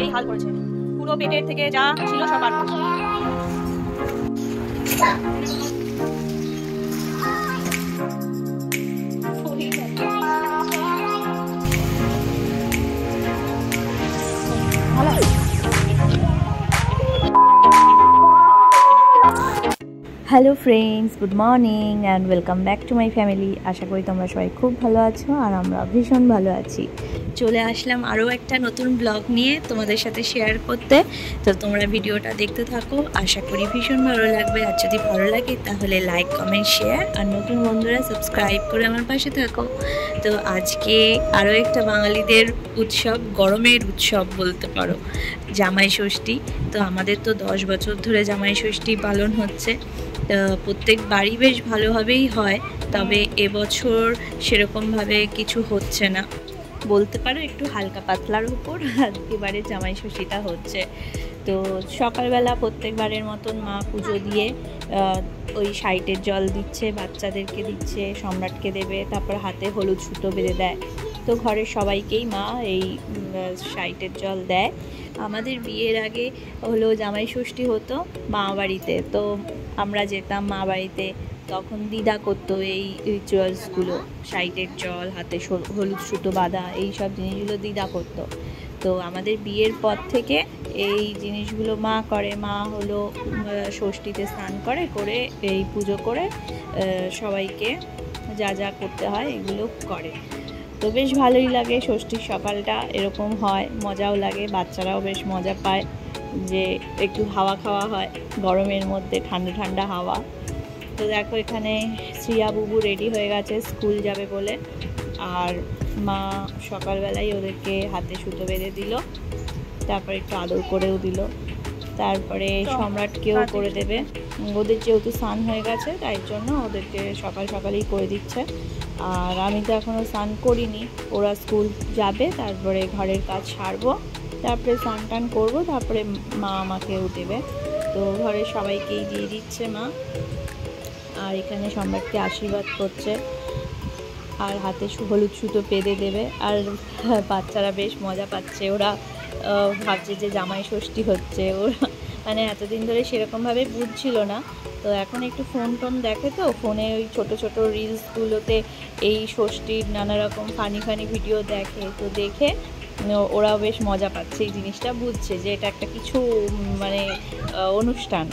পুরোটাই হাল করেছে, পুরো পেটের থেকে যা ছিল সব বার করেছে। Hello friends, good morning and welcome back to my family. আশা করি তোমরা সবাই খুব ভালো আছো আর আমরা ভীষণ ভালো আছি। চলে আসলাম আরও একটা নতুন ব্লগ নিয়ে তোমাদের সাথে শেয়ার করতে। তো তোমরা ভিডিওটা দেখতে থাকো, আশা করি ভীষণ ভালো লাগবে। আর যদি ভালো লাগে তাহলে লাইক, কমেন্ট, শেয়ার আর নতুন বন্ধুরা সাবস্ক্রাইব করে আমার পাশে থাকো। তো আজকে আরও একটা বাঙালিদের উৎসব, গরমের উৎসব বলতে পারো, জামাই ষষ্ঠী। তো আমাদের তো 10 বছর ধরে জামাই ষষ্ঠী পালন হচ্ছে। প্রত্যেক বাড়ি বেশ ভালোভাবেই হয়, তবে এবছর সেরকমভাবে কিছু হচ্ছে না বলতে পারো, একটু হালকা পাতলার উপর এবারে জামাই ষষ্ঠীটা হচ্ছে। তো সকালবেলা প্রত্যেকবারের মতন মা পুজো দিয়ে ওই সাইটের জল দিচ্ছে, বাচ্চাদেরকে দিচ্ছে, সম্রাটকে দেবে, তারপর হাতে হলুদ সুতো বেঁধে দেয়। তো ঘরের সবাইকেই মা এই সাইটের জল দেয়। আমাদের বিয়ের আগে হলো জামাই ষষ্ঠী হতো মা বাড়িতে, তো আমরা যেতাম মা বাড়িতে, তখন দিদা করতো এই রিচুয়ালসগুলো, সাইটের জল, হাতে হলুদ সুতো বাঁধা, এই সব জিনিসগুলো দিদা করতো। তো আমাদের বিয়ের পর থেকে এই জিনিসগুলো মা করে। মা হলো ষষ্ঠীতে স্নান করে এই পুজো করে সবাইকে যা যা করতে হয় এগুলো করে। তো বেশ ভালোই লাগে, ষষ্ঠীর সকালটা এরকম হয়, মজাও লাগে, বাচ্চারাও বেশ মজা পায় যে একটু হাওয়া খাওয়া হয় গরমের মধ্যে, ঠান্ডা ঠান্ডা হাওয়া। তো দেখো এখানে শ্রিয়া বুবু রেডি হয়ে গেছে স্কুল যাবে বলে, আর মা সকালবেলায় ওদেরকে হাতে সুতো বেঁধে দিল, তারপরে একটু আদর করেও দিল, তারপরে সম্রাটকেও করে দেবে। ওদের যেহেতু স্নান হয়ে গেছে তাই জন্য ওদেরকে সকাল সকালেই করে দিচ্ছে। আর আমি তো এখনও স্নান করিনি, ওরা স্কুল যাবে, তারপরে ঘরের কাজ সারবো, তারপরে স্নান টান করবো, তারপরে মা আমাকেও দেবে। তো ঘরের সবাইকেই দিয়ে দিচ্ছে মা। আর এখানে সম্রাটকে আশীর্বাদ করছে আর হাতে হলুদ সুতো বেঁধে দেবে। আর বাচ্চারা বেশ মজা পাচ্ছে, ওরা ভাবছে যে জামাই ষষ্ঠী হচ্ছে। ওরা মানে এতদিন ধরে সেরকমভাবে বুঝছিল না, তো এখন একটু ফোন টোন দেখে, তো ফোনে ওই ছোটো ছোটো রিলসগুলোতে এই ষষ্ঠীর নানা রকম ফানি ভিডিও দেখে, তো দেখে ওরাও বেশ মজা পাচ্ছে, এই জিনিসটা বুঝছে যে এটা একটা কিছু মানে অনুষ্ঠান।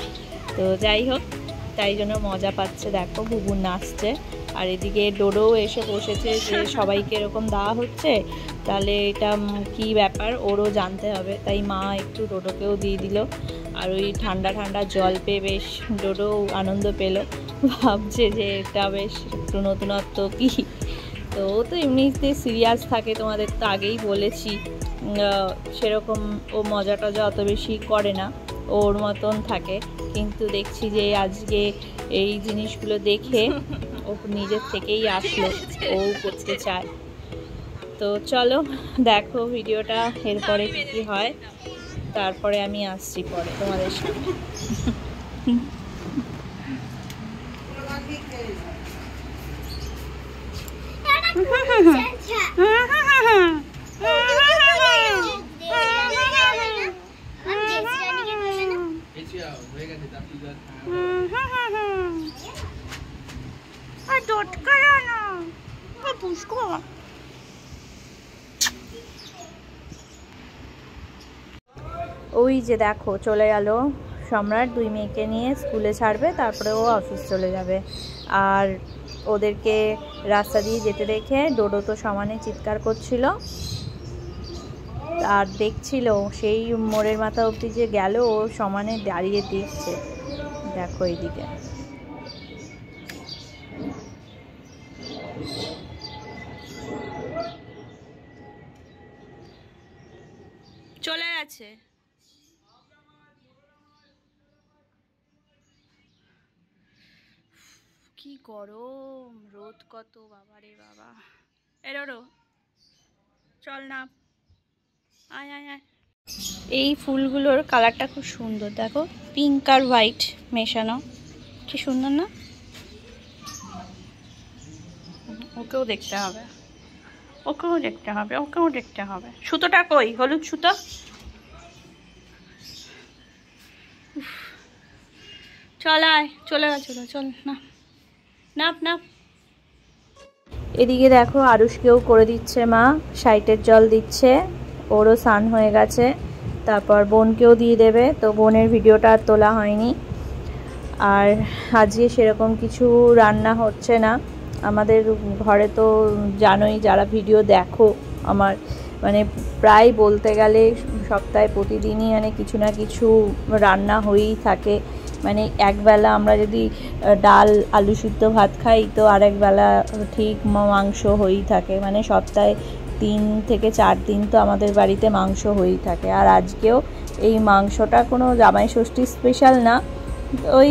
তো যাই হোক, তাই জন্য মজা পাচ্ছে। দেখো বুবু নাচছে, আর এদিকে ডোডোও এসে বসেছে যে সবাইকে এরকম দেওয়া হচ্ছে, তাহলে এটা কি ব্যাপার ওরও জানতে হবে, তাই মা একটু ডোডোকেও দিয়ে দিল। আর ওই ঠান্ডা ঠান্ডা জল পেয়ে বেশ ডোডো আনন্দ পেল, ভাবছে যে এটা বেশ একটু নতুনত্ব কি। তো ও তো এমনিতে সিরিয়াস থাকে, তোমাদের তো আগেই বলেছি, সেরকম ও মজা টজা অত বেশি করে না, ওর মতন থাকে। কিন্তু দেখছি যে আজকে এই জিনিসগুলো দেখে ও নিজের থেকেই আসলো, ও করতে চায়। তো চলো দেখো ভিডিওটা, এরপরে কী হয় তারপরে আমি আসছি পরে তোমাদের সামনে। ওই যে দেখো চলে গেল সম্রাট, 2 মেয়েকে নিয়ে স্কুলে ছাড়বে, তারপরে ও অফিস চলে যাবে। আর ওদেরকে রাস্তা দিয়ে যেতে দেখে ডোডো তো সমানে চিৎকার করছিল, আর দেখছিল সেই মোড়ের মাথা অবধি যে গেল, ও সমানে দাঁড়িয়ে দেখছে। দেখো এইদিকে চলে গেছে। কি গরম, রোদ কত, বাবা রে বাবা। এরো চল না, আয় আয় আয়। এই ফুলগুলোর কালারটা খুব সুন্দর, দেখো পিঙ্ক আর হোয়াইট মেশানো, কি সুন্দর না? ওকেও দেখতে হবে, ওকেও দেখতে হবে, ওকেও দেখতে হবে। সুতোটা কই, হলুদ সুতো? চল আয়, চলে গেছে, চল না না না। এদিকে দেখো আরুষকেও করে দিচ্ছে মা, সাইটের জল দিচ্ছে, ওরও স্নান হয়ে গেছে, তারপর বোনকেও দিয়ে দেবে। তো বোনের ভিডিওটা আর তোলা হয়নি। আর আজকে সেরকম কিছু রান্না হচ্ছে না আমাদের ঘরে। তো জানোই যারা ভিডিও দেখো আমার, মানে প্রায় বলতে গেলে সপ্তাহে প্রতিদিনই মানে কিছু না কিছু রান্না হয়েই থাকে। মানে একবেলা আমরা যদি ডাল আলু সিদ্ধ ভাত খাই, তো আরেকবেলা ঠিক মাংস হয়েই থাকে। মানে সপ্তাহে 3 থেকে 4 দিন তো আমাদের বাড়িতে মাংস হয়েই থাকে। আর আজকেও এই মাংসটা কোনো জামাই ষষ্ঠী স্পেশাল না, ওই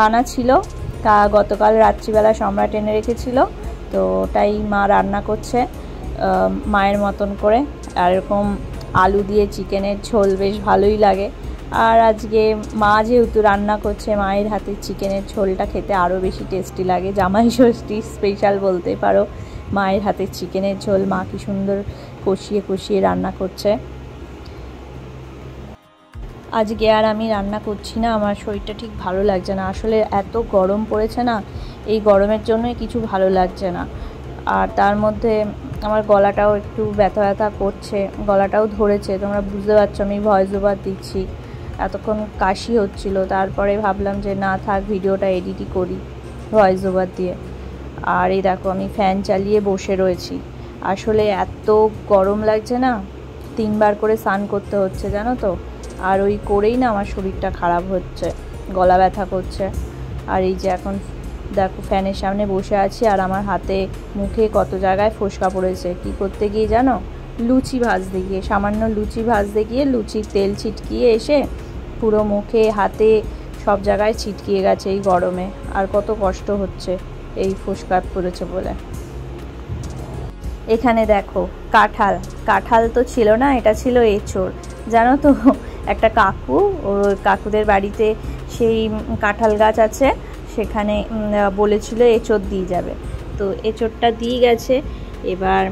আনা ছিল, তা গতকাল রাত্রিবেলা সম্রাট এনে রেখেছিল। তো ওটাই মা রান্না করছে মায়ের মতন করে। আর এরকম আলু দিয়ে চিকেনের ঝোল বেশ ভালোই লাগে। আর আজকে মা যেহেতু রান্না করছে, মায়ের হাতের চিকেনের ঝোলটা খেতে আরও বেশি টেস্টি লাগে। জামাই ষষ্ঠী স্পেশাল বলতে পারো মায়ের হাতের চিকেনের ঝোল। মা কি সুন্দর কষিয়ে কষিয়ে রান্না করছে। আজকে আর আমি রান্না করছি না, আমার শরীরটা ঠিক ভালো লাগছে না। আসলে এত গরম পড়েছে না, এই গরমের জন্যই কিছু ভালো লাগছে না। আর তার মধ্যে আমার গলাটাও একটু ব্যথা ব্যথা করছে, গলাটাও ধরেছে। তোমরা বুঝতে পারছো আমি ভয়েস ওভার দিচ্ছি, এতক্ষণ কাশি হচ্ছিল। তারপরে ভাবলাম যে না থাক, ভিডিওটা এডিটই করি ভয়েস ওভার দিয়ে। আর এই দেখো আমি ফ্যান চালিয়ে বসে রয়েছি। আসলে এত গরম লাগছে না, 3 বার করে স্নান করতে হচ্ছে জানো তো। আর ওই করেই না আমার শরীরটা খারাপ হচ্ছে, গলা ব্যথা করছে। আর এই যে এখন দেখো ফ্যানের সামনে বসে আছি, আর আমার হাতে মুখে কত জায়গায় ফোসকা পড়েছে। কি করতে গিয়ে জানো, লুচি ভাজতে গিয়ে, সামান্য লুচি ভাজতে গিয়ে লুচির তেল ছিটকিয়ে এসে পুরো মুখে হাতে সব জায়গায় ছিটকিয়ে গেছে এই গরমে। আর কত কষ্ট হচ্ছে এই ফোসকা পড়েছে বলে। এখানে দেখো কাঁঠাল, কাঁঠাল তো ছিল না, এটা ছিল এঁচোড় জানো তো। একটা কাকু, ওর কাকুদের বাড়িতে সেই কাঁঠাল গাছ আছে, সেখানে বলেছিল এঁচোড় দিয়ে যাবে। তো এঁচোড়টা দিয়ে গেছে। এবার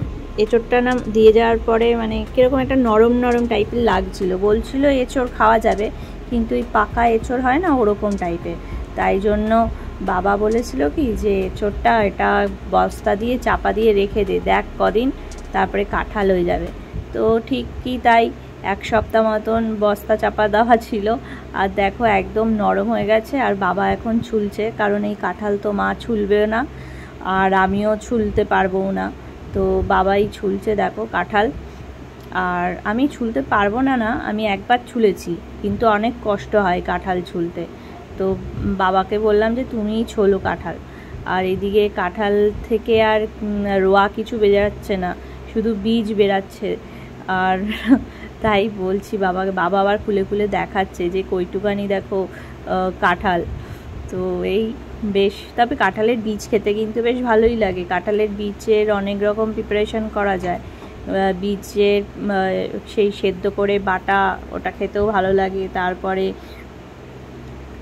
এঁচোড়টা না দিয়ে যাওয়ার পরে মানে কীরকম একটা নরম নরম টাইপের লাগছিল। বলছিল এঁচোড় খাওয়া যাবে, কিন্তু এই পাকা এঁচোড় হয় না ওরকম টাইপের। তাই জন্য বাবা বলেছিল কি যে এঁচোড়টা এটা বস্তা দিয়ে চাপা দিয়ে রেখে দে, দেখ কদিন, তারপরে কাঁঠাল হয়ে যাবে। তো ঠিক কি তাই, 1 সপ্তাহ মতন বস্তা চাপা দেওয়া ছিল। আর দেখো একদম নরম হয়ে গেছে। আর বাবা এখন ছুলছে, কারণ এই কাঁঠাল তো মা ছুলবেও না, আর আমিও ছুলতে পারবো না। তো বাবাই ছুলছে দেখো কাঁঠাল। আর আমি ছুলতে পারবো না না, আমি একবার ছুলেছি, কিন্তু অনেক কষ্ট হয় কাঁঠাল ছুলতে। তো বাবাকে বললাম যে তুমিই ছোলো কাঁঠাল। আর এদিকে কাঁঠাল থেকে আর রোয়া কিছু বেরাচ্ছে না, শুধু বীজ বেরাচ্ছে। আর তাই বলছি বাবাকে, বাবা আবার খুলে খুলে দেখাচ্ছে যে কইটুকানি দেখো কাঁঠাল। তো এই বেশ, তবে কাঁঠালের বীজ খেতে কিন্তু বেশ ভালোই লাগে। কাঁঠালের বীজের অনেক রকম প্রিপারেশন করা যায়। বীজের সেই সেদ্ধ করে বাটা, ওটা খেতেও ভালো লাগে। তারপরে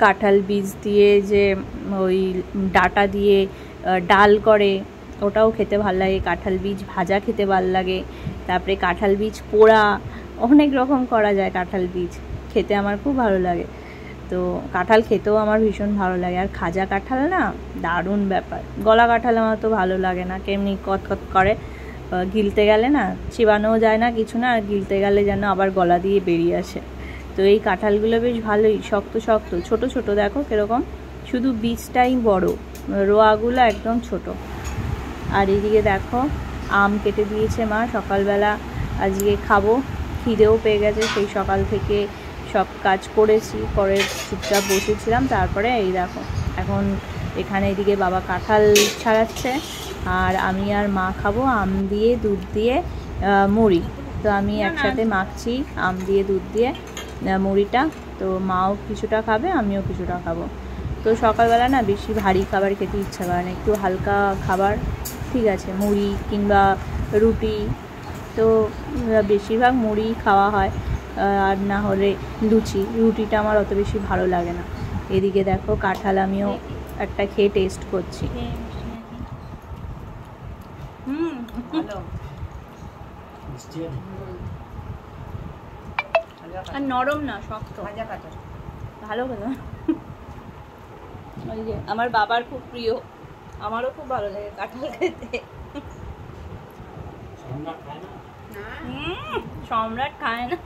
কাঁঠাল বীজ দিয়ে যে ওই ডাটা দিয়ে ডাল করে, ওটাও খেতে ভালো লাগে। কাঁঠাল বীজ ভাজা খেতে ভালো লাগে। তারপরে কাঁঠাল বীজ পোড়া, অনেক রকম করা যায় কাঁঠাল বীজ, খেতে আমার খুব ভালো লাগে। তো কাঁঠাল খেতেও আমার ভীষণ ভালো লাগে। আর খাজা কাঁঠাল না দারুণ ব্যাপার। গলা কাঁঠাল আমার তো ভালো লাগে না, কেমনি কতকত করে, গিলতে গেলে না চিবানোও যায় না কিছু না, আর গিলতে গেলে যেন আবার গলা দিয়ে বেরিয়ে আসে। তো এই কাঁঠালগুলো বেশ ভালোই শক্ত শক্ত, ছোট ছোট দেখো কীরকম, শুধু বীজটাই বড়, রোয়াগুলো একদম ছোট। আর এদিকে দেখো আম কেটে দিয়েছে মা সকালবেলা, আজকে খাবো, খিদেও পেয়ে গেছে। সেই সকাল থেকে সব কাজ করেছি, করে চুপচাপ বসেছিলাম। তারপরে এই দেখো এখন এখানে এদিকে বাবা কাঁঠাল ছাড়াচ্ছে, আর আমি আর মা খাবো আম দিয়ে দুধ দিয়ে মুড়ি। তো আমি একসাথে মাখছি আম দিয়ে দুধ দিয়ে মুড়িটা। তো মাও কিছুটা খাবে, আমিও কিছুটা খাবো। তো সকালবেলা না বেশি ভারী খাবার খেতে ইচ্ছা করে না, একটু হালকা খাবার ঠিক আছে, মুড়ি কিংবা রুটি। তো বেশিরভাগ মুড়ি খাওয়া হয়, আর না হলে লুচি। রুটিটা আমার অত বেশি ভালো লাগে না। এদিকে দেখো কাঁঠাল আমিও একটা খেয়ে টেস্ট করছি। আর নরম না, শক্ত, ভালো খেলো। ওই যে আমার বাবার খুব প্রিয়, আমারও খুব ভালো লাগে কাঁঠাল খেতে। সম্রাট খায় না।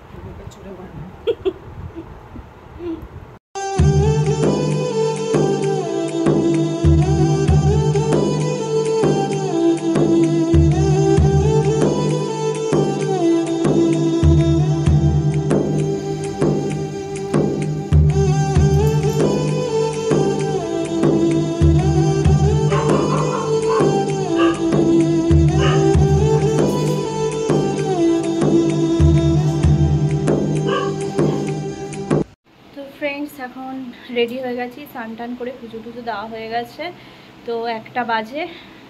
এখন রেডি হয়ে গেছি, স্নান টান করে পুজো টুজো দেওয়া হয়ে গেছে। তো 1টা বাজে,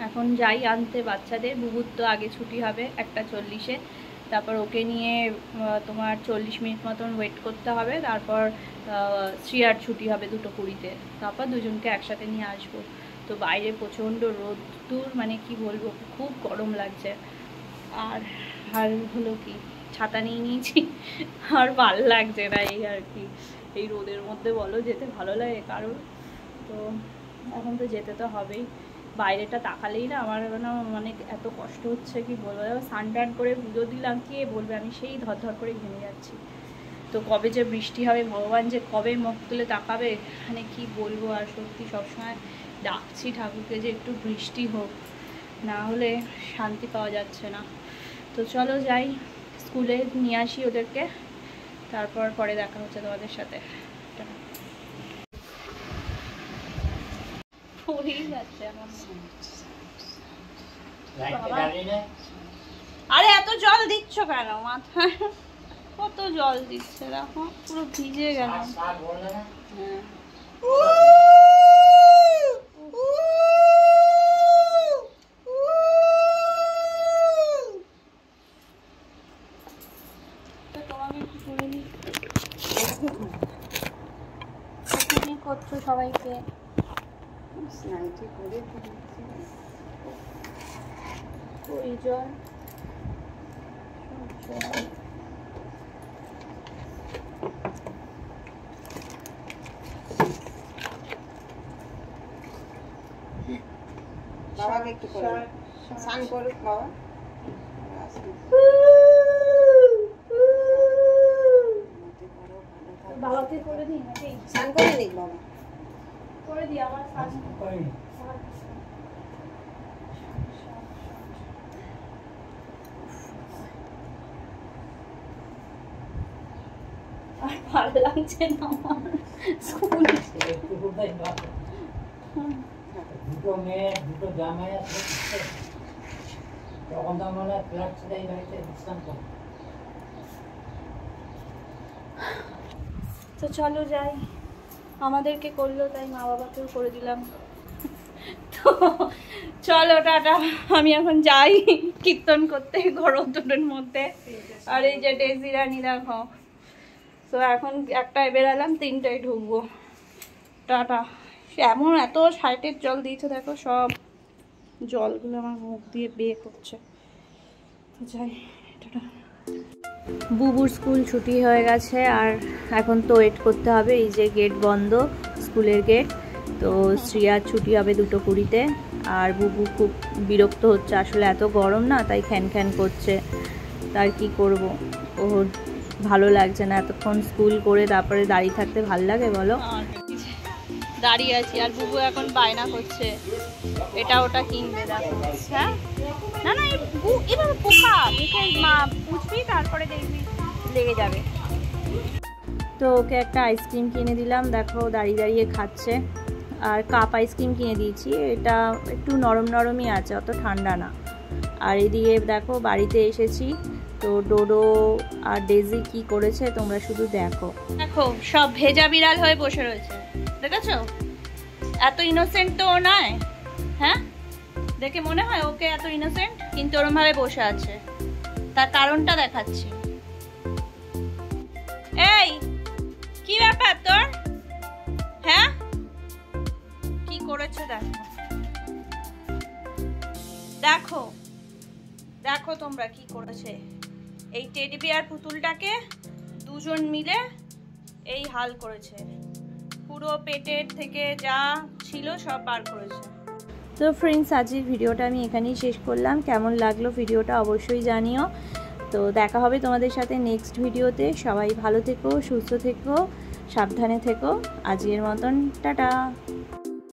এখন যাই আনতে বাচ্চাদের। বুবুর তো আগে ছুটি হবে 1:40-এ, তারপর ওকে নিয়ে তোমার 40 মিনিট মতন ওয়েট করতে হবে। তারপর শ্রিয়ার ছুটি হবে 2:20-তে, তারপর দুজনকে একসাথে নিয়ে আসবো। তো বাইরে প্রচণ্ড রোদ্দুর, মানে কি বলবো, খুব গরম লাগছে। আর হলো কি, ছাতা নিয়ে নিয়েছি, আর ভালো লাগছে না এই আর কি। এই রোদের মধ্যে বলো যেতে ভালো লাগে কারোর? তো এখন তো যেতে তো হবেই। বাইরেটা তাকালেই না আমার মানে এত কষ্ট হচ্ছে কি বলবো। স্নান টান করে পুজো দিলাম, কে বলবে, আমি সেই ধর করে ঘেমে যাচ্ছি। তো কবে যে বৃষ্টি হবে, ভগবান যে কবে মুখ তুলে তাকাবে, মানে কি বলবো। আর সত্যি সবসময় ডাকছি ঠাকুরকে যে একটু বৃষ্টি হোক, না হলে শান্তি পাওয়া যাচ্ছে না। তো চলো যাই, স্কুলে নিয়ে আসি ওদেরকে, তারপর পরে দেখা হচ্ছে তোমাদের সাথে। আরে এত জল দিচ্ছ কেন মাথায়? কত জল দিচ্ছে দেখো, পুরো ভিজে গেল। করছো সবাইকে স্নাইটি করে ওই জল বাবাকে একটু করে স্নান করুক বাবা। বাবাকে করে দিই নাকি? স্নান করে নিক বাবা, করে দিই আমার স্নান করে। আর ভালো লাগছে না আমার স্কুল। দুটো মেয়ে দুটো জামাই আছে, তখন তো আমরা ফ্ল্যাট ছেড়ে এই বাড়িতে বিশ্রাম করি। তো চলো যাই, আমাদেরকে করলো তাই মা বাবাকেও করে দিলাম। তো চলো টাটা, আমি এখন যাই কীর্তন করতে গরম দুটোর মধ্যে। আর এই যে ডেজি রানী দেখো, তো এখন 1টায় বেরালাম, 3টায় ঢুকবো। টাটা। এমন এত সাইটের জল দিয়েছে দেখো, সব জলগুলো আমার মুখ দিয়ে বের করছে। তো যাই, টাটা। বুবুর স্কুল ছুটি হয়ে গেছে, আর এখন তো ওয়েট করতে হবে। এই যে গেট বন্ধ, স্কুলের গেট। তো শ্রিয়ার ছুটি হবে 2:20-তে। আর বুবু খুব বিরক্ত হচ্ছে, আসলে এত গরম না, তাই খ্যান খ্যান করছে। তার কি করব, ওর ভালো লাগছে না এতক্ষণ স্কুল করে তারপরে দাঁড়িয়ে থাকতে ভাল লাগে বলো? দাঁড়িয়ে আছি আর বুবু এখন বায়না করছে এটা ওটা কিনবে। দেখো হ্যাঁ, না না এবার পোকা মুখে পুছবি, তারপরে দেখবি লেগে যাবে। তো ওকে একটা আইসক্রিম কিনে দিলাম, দেখো দাঁড়িয়ে দাঁড়িয়ে খাচ্ছে। আর কাপ আইসক্রিম কিনে দিয়েছি, এটা একটু নরম নরমই আছে, অত ঠান্ডা না। আর এদিকে দেখো বাড়িতে এসেছি, তো ডোডো আর ডেজি কি করেছে তোমরা শুধু দেখো। দেখো সব ভেজা বিড়াল হয়ে বসে রয়েছে, দেখেছো? এত ইনোসেন্ট তো ও নয়, হ্যাঁ? দেখে মনে হয় ওকে এত ইনোসেন্ট, কিন্তু ওরম ভাবে বসে আছে। তার কারণটা দেখাচ্ছি। এই কি ব্যাপার তোর, হ্যাঁ? কি করেছে দেখো, দেখো দেখো তোমরা কি করেছে। এই টেডি বিয়ার পুতুলটাকে দুজন মিলে এই হাল করেছে। পুরো পেটের থেকে যা ছিল সব বার করেছে। তো ফ্রেন্ডস, আজকের ভিডিওটা আমি এখানেই শেষ করলাম। কেমন লাগলো ভিডিওটা অবশ্যই জানিও। তো দেখা হবে তোমাদের সাথে নেক্সট ভিডিওতে। সবাই ভালো থেকো, সুস্থ থেকো, সাবধানে থেকো। আজকের মতন টাটা।